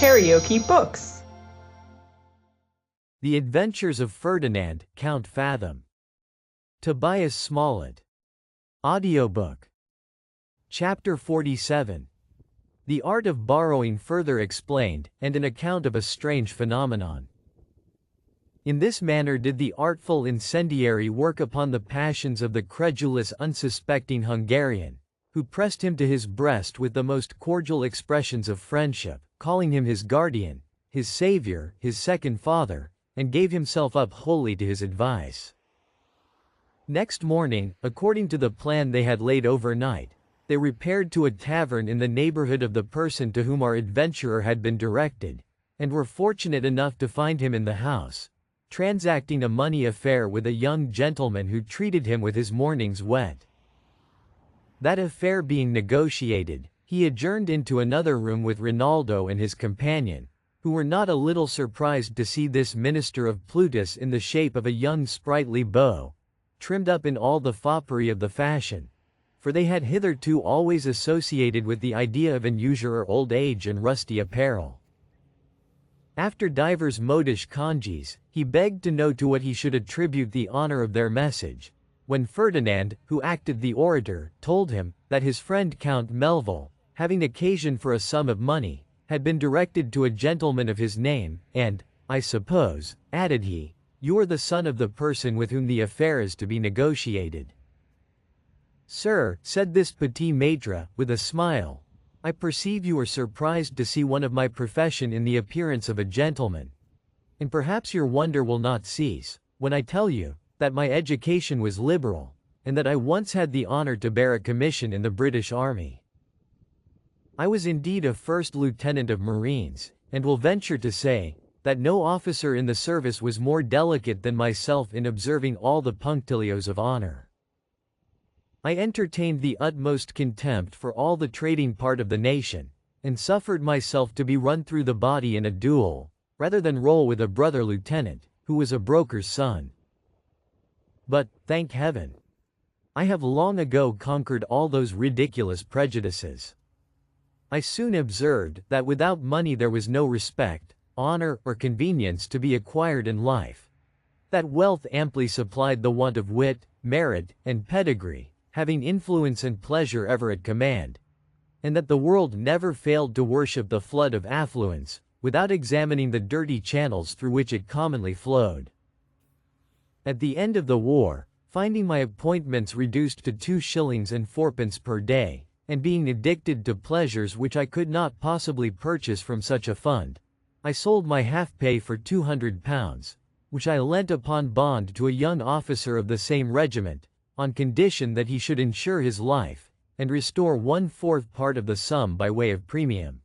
KaraokeBooks. The Adventures of Ferdinand, Count Fathom. Tobias Smollett. Audiobook. Chapter 47. The Art of Borrowing further explained, and an account of a strange phenomenon. In this manner did the artful incendiary work upon the passions of the credulous unsuspecting Hungarian, who pressed him to his breast with the most cordial expressions of friendship, calling him his guardian, his savior, his second father, and gave himself up wholly to his advice. Next morning, according to the plan they had laid overnight, they repaired to a tavern in the neighborhood of the person to whom our adventurer had been directed, and were fortunate enough to find him in the house, transacting a money affair with a young gentleman who treated him with his morning's wet. That affair being negotiated, he adjourned into another room with Rinaldo and his companion, who were not a little surprised to see this minister of Plutus in the shape of a young sprightly beau, trimmed up in all the foppery of the fashion, for they had hitherto always associated with the idea of an usurer old age and rusty apparel. After divers modish congees, he begged to know to what he should attribute the honor of their message, when Ferdinand, who acted the orator, told him, that his friend Count Melville, having occasion for a sum of money, had been directed to a gentleman of his name, and, I suppose, added he, you are the son of the person with whom the affair is to be negotiated. Sir, said this petit maître, with a smile, I perceive you are surprised to see one of my profession in the appearance of a gentleman. And perhaps your wonder will not cease, when I tell you, that my education was liberal, and that I once had the honor to bear a commission in the British Army. I was indeed a first lieutenant of Marines, and will venture to say, that no officer in the service was more delicate than myself in observing all the punctilios of honor. I entertained the utmost contempt for all the trading part of the nation, and suffered myself to be run through the body in a duel, rather than roll with a brother lieutenant, who was a broker's son. But, thank heaven, I have long ago conquered all those ridiculous prejudices. I soon observed that without money there was no respect, honor, or convenience to be acquired in life. That wealth amply supplied the want of wit, merit, and pedigree, having influence and pleasure ever at command, and that the world never failed to worship the flood of affluence, without examining the dirty channels through which it commonly flowed. At the end of the war, finding my appointments reduced to 2 shillings and 4pence per day, and being addicted to pleasures which I could not possibly purchase from such a fund, I sold my half-pay for £200, which I lent upon bond to a young officer of the same regiment, on condition that he should insure his life, and restore 1/4 part of the sum by way of premium.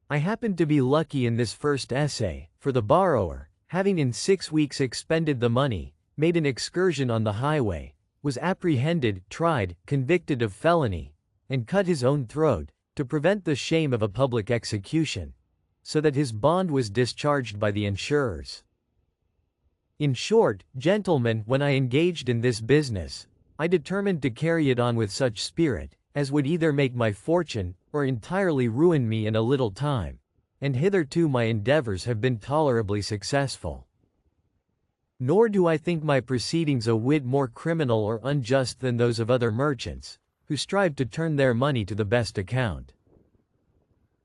I happened to be lucky in this first essay, for the borrower, having in 6 weeks expended the money, made an excursion on the highway, was apprehended, tried, convicted of felony, and cut his own throat, to prevent the shame of a public execution, so that his bond was discharged by the insurers. In short, gentlemen, when I engaged in this business, I determined to carry it on with such spirit, as would either make my fortune, or entirely ruin me in a little time, and hitherto my endeavors have been tolerably successful. Nor do I think my proceedings a whit more criminal or unjust than those of other merchants, who strive to turn their money to the best account.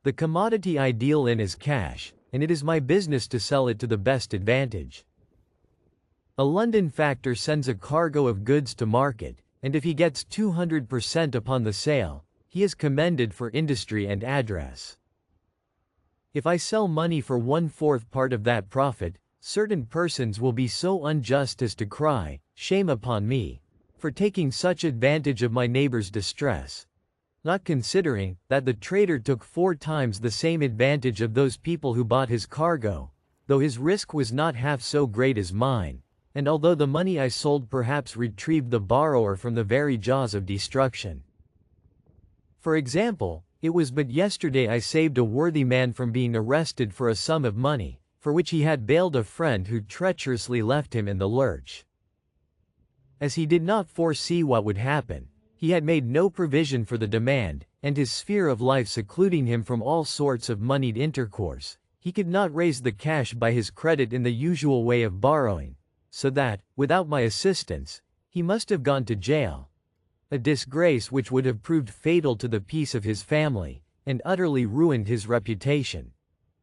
The commodity I deal in is cash, and it is my business to sell it to the best advantage. A London factor sends a cargo of goods to market, and if he gets 200% upon the sale, he is commended for industry and address. If I sell money for 1/4 part of that profit, certain persons will be so unjust as to cry, shame upon me, for taking such advantage of my neighbor's distress, not considering that the trader took 4 times the same advantage of those people who bought his cargo, though his risk was not half so great as mine, and although the money I sold perhaps retrieved the borrower from the very jaws of destruction. For example, it was but yesterday I saved a worthy man from being arrested for a sum of money, for which he had bailed a friend who treacherously left him in the lurch. As he did not foresee what would happen, he had made no provision for the demand, and his sphere of life secluding him from all sorts of moneyed intercourse, he could not raise the cash by his credit in the usual way of borrowing, so that, without my assistance, he must have gone to jail. A disgrace which would have proved fatal to the peace of his family, and utterly ruined his reputation.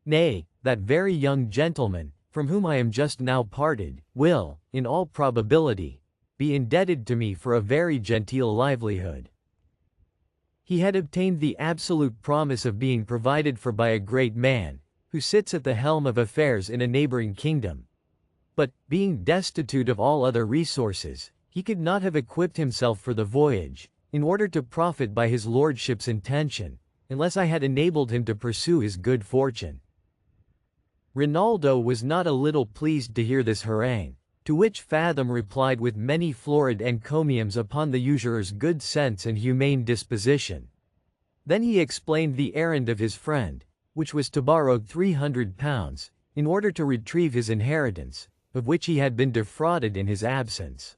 Nay, that very young gentleman, from whom I am just now parted, will, in all probability, be indebted to me for a very genteel livelihood. He had obtained the absolute promise of being provided for by a great man, who sits at the helm of affairs in a neighboring kingdom. But, being destitute of all other resources, he could not have equipped himself for the voyage, in order to profit by his lordship's intention, unless I had enabled him to pursue his good fortune. Rinaldo was not a little pleased to hear this harangue, to which Fathom replied with many florid encomiums upon the usurer's good sense and humane disposition. Then he explained the errand of his friend, which was to borrow £300, in order to retrieve his inheritance, of which he had been defrauded in his absence.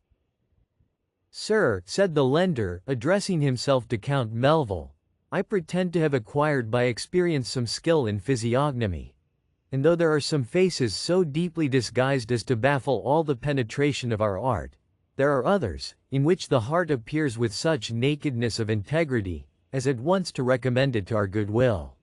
"Sir," said the lender, addressing himself to Count Melville, "I pretend to have acquired by experience some skill in physiognomy. And though there are some faces so deeply disguised as to baffle all the penetration of our art, there are others, in which the heart appears with such nakedness of integrity, as at once to recommend it to our good will.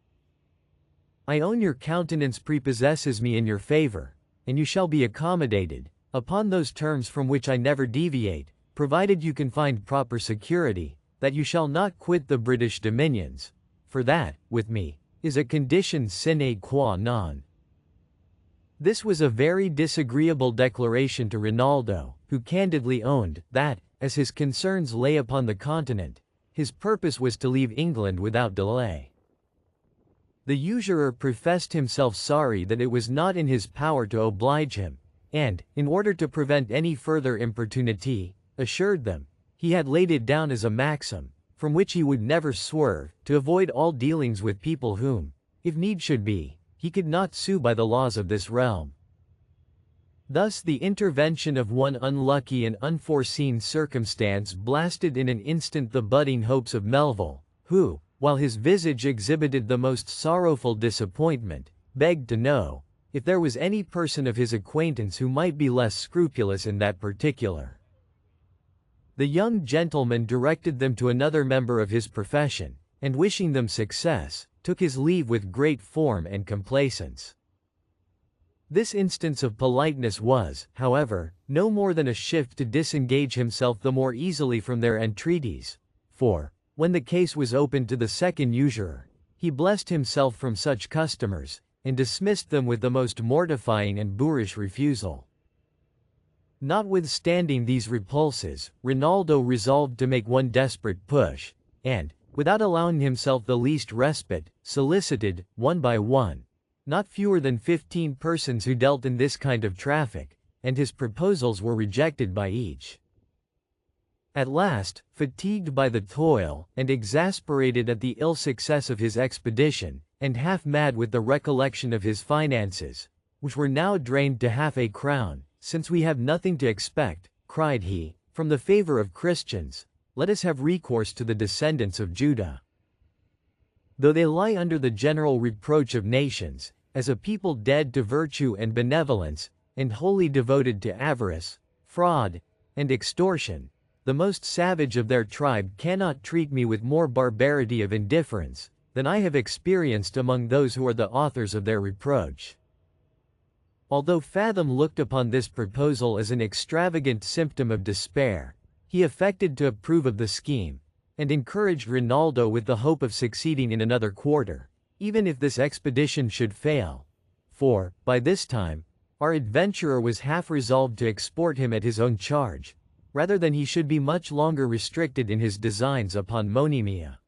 I own your countenance prepossesses me in your favor, and you shall be accommodated, upon those terms from which I never deviate, provided you can find proper security, that you shall not quit the British dominions, for that, with me, is a condition sine qua non." This was a very disagreeable declaration to Rinaldo, who candidly owned that, as his concerns lay upon the continent, his purpose was to leave England without delay. The usurer professed himself sorry that it was not in his power to oblige him, and, in order to prevent any further importunity, assured them, he had laid it down as a maxim, from which he would never swerve, to avoid all dealings with people whom, if need should be, he could not sue by the laws of this realm. Thus the intervention of one unlucky and unforeseen circumstance blasted in an instant the budding hopes of Melville, who, while his visage exhibited the most sorrowful disappointment, begged to know, if there was any person of his acquaintance who might be less scrupulous in that particular. The young gentleman directed them to another member of his profession, and wishing them success, took his leave with great form and complaisance. This instance of politeness was, however, no more than a shift to disengage himself the more easily from their entreaties, for, when the case was opened to the second usurer, he blessed himself from such customers, and dismissed them with the most mortifying and boorish refusal. Notwithstanding these repulses, Rinaldo resolved to make one desperate push, and, without allowing himself the least respite, solicited, one by one, not fewer than 15 persons who dealt in this kind of traffic, and his proposals were rejected by each. At last, fatigued by the toil, and exasperated at the ill success of his expedition, and half mad with the recollection of his finances, which were now drained to half a crown, "Since we have nothing to expect," cried he, "from the favor of Christians, let us have recourse to the descendants of Judah. Though they lie under the general reproach of nations, as a people dead to virtue and benevolence, and wholly devoted to avarice, fraud, and extortion, the most savage of their tribe cannot treat me with more barbarity of indifference than I have experienced among those who are the authors of their reproach." Although Fathom looked upon this proposal as an extravagant symptom of despair, he affected to approve of the scheme, and encouraged Rinaldo with the hope of succeeding in another quarter, even if this expedition should fail, for, by this time, our adventurer was half resolved to export him at his own charge, rather than he should be much longer restricted in his designs upon Monimia.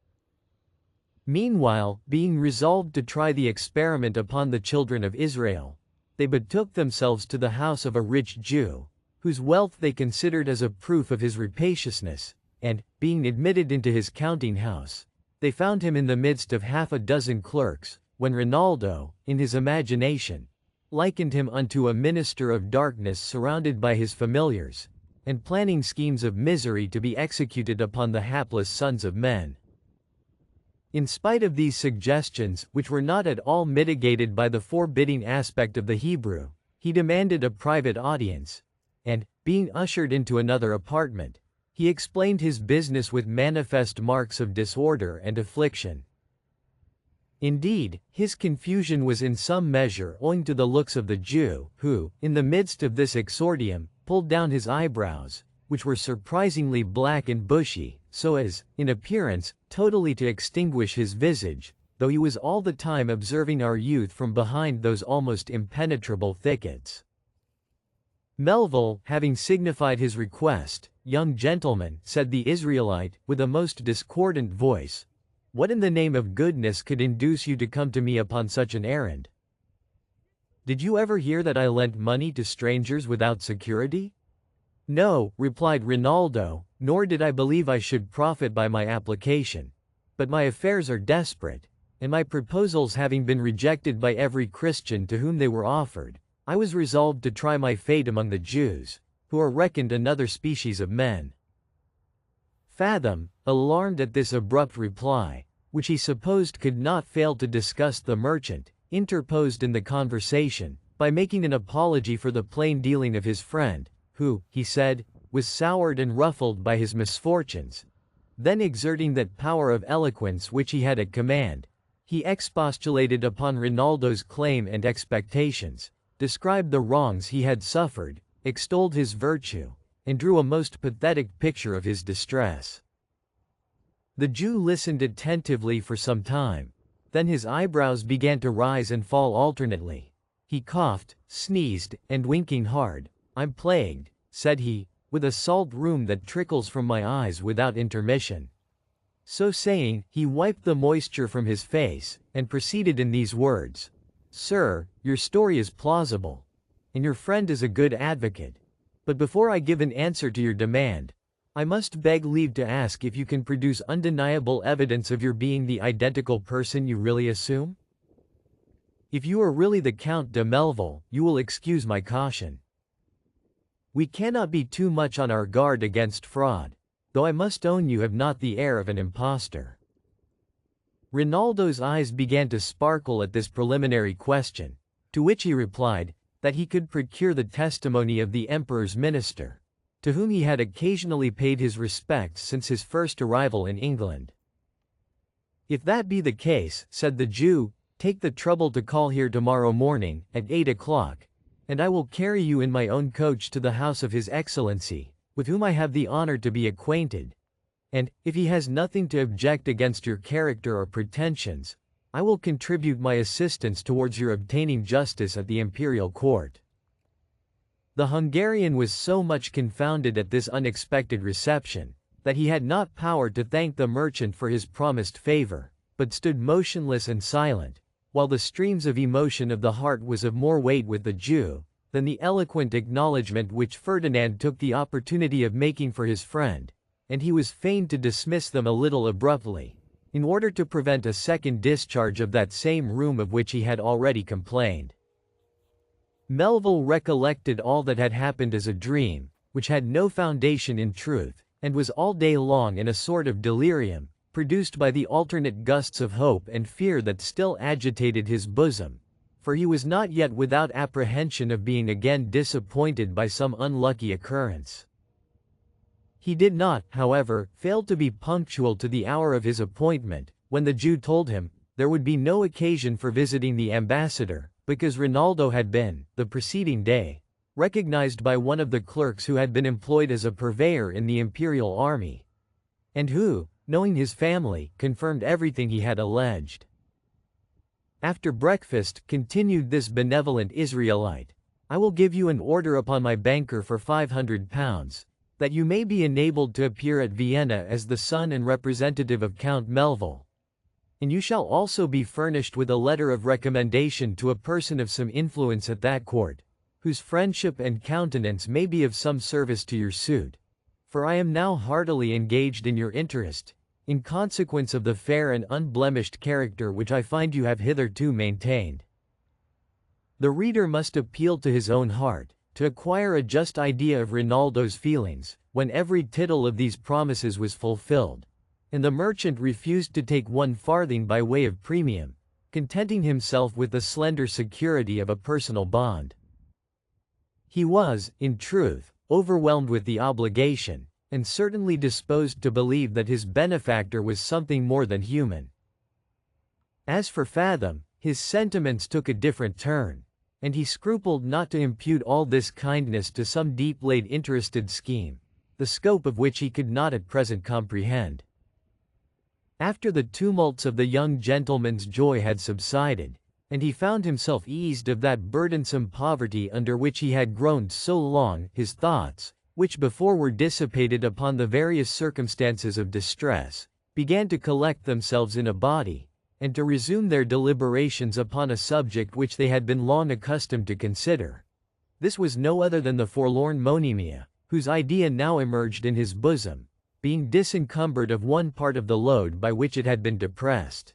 Meanwhile, being resolved to try the experiment upon the children of Israel, they betook themselves to the house of a rich Jew, whose wealth they considered as a proof of his rapaciousness, and, being admitted into his counting house, they found him in the midst of half a dozen clerks, when Rinaldo, in his imagination, likened him unto a minister of darkness surrounded by his familiars, and planning schemes of misery to be executed upon the hapless sons of men. In spite of these suggestions, which were not at all mitigated by the forbidding aspect of the Hebrew, he demanded a private audience, and, being ushered into another apartment, he explained his business with manifest marks of disorder and affliction. Indeed, his confusion was in some measure owing to the looks of the Jew, who, in the midst of this exordium, pulled down his eyebrows, which were surprisingly black and bushy, so as, in appearance, totally to extinguish his visage, though he was all the time observing our youth from behind those almost impenetrable thickets. Melville, having signified his request, "Young gentleman," said the Israelite, with a most discordant voice, "what in the name of goodness could induce you to come to me upon such an errand? Did you ever hear that I lent money to strangers without security?" "No," replied Rinaldo, "nor did I believe I should profit by my application. But my affairs are desperate, and my proposals having been rejected by every Christian to whom they were offered, I was resolved to try my fate among the Jews, who are reckoned another species of men." Fathom, alarmed at this abrupt reply, which he supposed could not fail to disgust the merchant, interposed in the conversation, by making an apology for the plain dealing of his friend, who, he said, was soured and ruffled by his misfortunes. Then exerting that power of eloquence which he had at command, he expostulated upon Rinaldo's claim and expectations, described the wrongs he had suffered, extolled his virtue, and drew a most pathetic picture of his distress. The Jew listened attentively for some time, then his eyebrows began to rise and fall alternately. He coughed, sneezed, and winking hard, "I'm plagued," said he, "with a salt rheum that trickles from my eyes without intermission." So saying, he wiped the moisture from his face, and proceeded in these words: "Sir, your story is plausible, and your friend is a good advocate. But before I give an answer to your demand, I must beg leave to ask if you can produce undeniable evidence of your being the identical person you really assume? If you are really the Count de Melville, you will excuse my caution. We cannot be too much on our guard against fraud, though I must own you have not the air of an impostor." Rinaldo's eyes began to sparkle at this preliminary question, to which he replied, that he could procure the testimony of the Emperor's minister, to whom he had occasionally paid his respects since his first arrival in England. "If that be the case," said the Jew, "take the trouble to call here tomorrow morning, at 8 o'clock, and I will carry you in my own coach to the house of His Excellency, with whom I have the honor to be acquainted, and, if he has nothing to object against your character or pretensions, I will contribute my assistance towards your obtaining justice at the imperial court." The Hungarian was so much confounded at this unexpected reception, that he had not power to thank the merchant for his promised favor, but stood motionless and silent, while the streams of emotion of the heart was of more weight with the Jew than the eloquent acknowledgment which Ferdinand took the opportunity of making for his friend, and he was fain to dismiss them a little abruptly, in order to prevent a second discharge of that same room of which he had already complained. Melville recollected all that had happened as a dream, which had no foundation in truth, and was all day long in a sort of delirium, produced by the alternate gusts of hope and fear that still agitated his bosom, for he was not yet without apprehension of being again disappointed by some unlucky occurrence. He did not, however, fail to be punctual to the hour of his appointment, when the Jew told him there would be no occasion for visiting the ambassador, because Rinaldo had been, the preceding day, recognized by one of the clerks who had been employed as a purveyor in the imperial army, and who, knowing his family, confirmed everything he had alleged. After breakfast, continued this benevolent Israelite, "I will give you an order upon my banker for £500, that you may be enabled to appear at Vienna as the son and representative of Count Melville. And you shall also be furnished with a letter of recommendation to a person of some influence at that court, whose friendship and countenance may be of some service to your suit. For I am now heartily engaged in your interest, in consequence of the fair and unblemished character which I find you have hitherto maintained." The reader must appeal to his own heart, to acquire a just idea of Rinaldo's feelings, when every tittle of these promises was fulfilled, and the merchant refused to take 1 farthing by way of premium, contenting himself with the slender security of a personal bond. He was, in truth, overwhelmed with the obligation, and certainly disposed to believe that his benefactor was something more than human. As for Fathom, his sentiments took a different turn, and he scrupled not to impute all this kindness to some deep-laid interested scheme, the scope of which he could not at present comprehend. After the tumults of the young gentleman's joy had subsided, and he found himself eased of that burdensome poverty under which he had groaned so long, his thoughts, which before were dissipated upon the various circumstances of distress, began to collect themselves in a body, and to resume their deliberations upon a subject which they had been long accustomed to consider. This was no other than the forlorn Monimia, whose idea now emerged in his bosom, being disencumbered of one part of the load by which it had been depressed.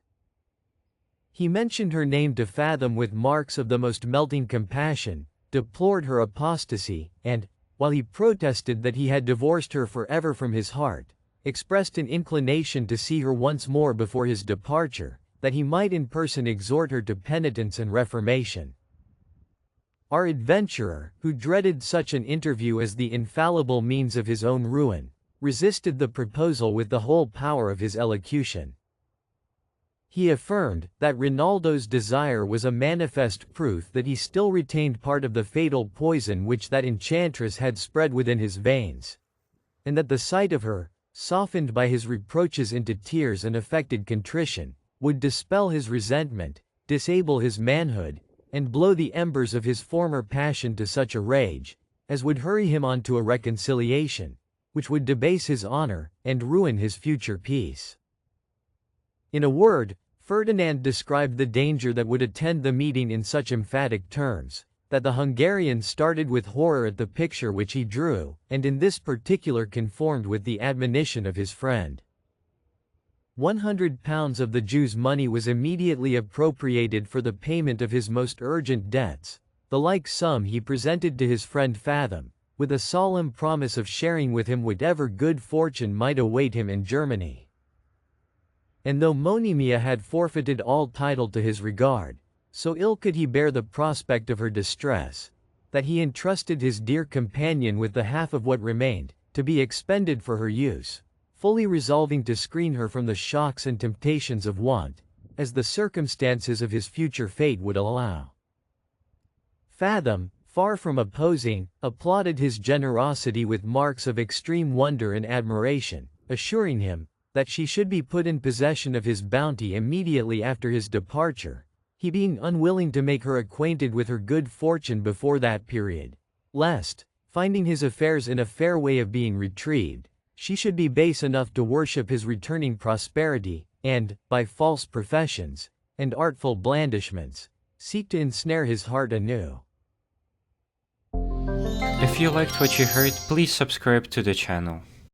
He mentioned her name to Fathom with marks of the most melting compassion, deplored her apostasy, and, while he protested that he had divorced her forever from his heart, expressed an inclination to see her once more before his departure, that he might in person exhort her to penitence and reformation. Our adventurer, who dreaded such an interview as the infallible means of his own ruin, resisted the proposal with the whole power of his elocution. He affirmed that Rinaldo's desire was a manifest proof that he still retained part of the fatal poison which that enchantress had spread within his veins, and that the sight of her, softened by his reproaches into tears and affected contrition, would dispel his resentment, disable his manhood, and blow the embers of his former passion to such a rage, as would hurry him on to a reconciliation, which would debase his honor, and ruin his future peace. In a word, Ferdinand described the danger that would attend the meeting in such emphatic terms, that the Hungarian started with horror at the picture which he drew, and in this particular conformed with the admonition of his friend. £100 of the Jew's money was immediately appropriated for the payment of his most urgent debts. The like sum he presented to his friend Fathom, with a solemn promise of sharing with him whatever good fortune might await him in Germany. And though Monimia had forfeited all title to his regard, so ill could he bear the prospect of her distress, that he entrusted his dear companion with the half of what remained, to be expended for her use, fully resolving to screen her from the shocks and temptations of want, as the circumstances of his future fate would allow. Fathom, far from opposing, applauded his generosity with marks of extreme wonder and admiration, assuring him that she should be put in possession of his bounty immediately after his departure, he being unwilling to make her acquainted with her good fortune before that period, lest, finding his affairs in a fair way of being retrieved, she should be base enough to worship his returning prosperity, and, by false professions, and artful blandishments, seek to ensnare his heart anew. If you liked what you heard, please subscribe to the channel.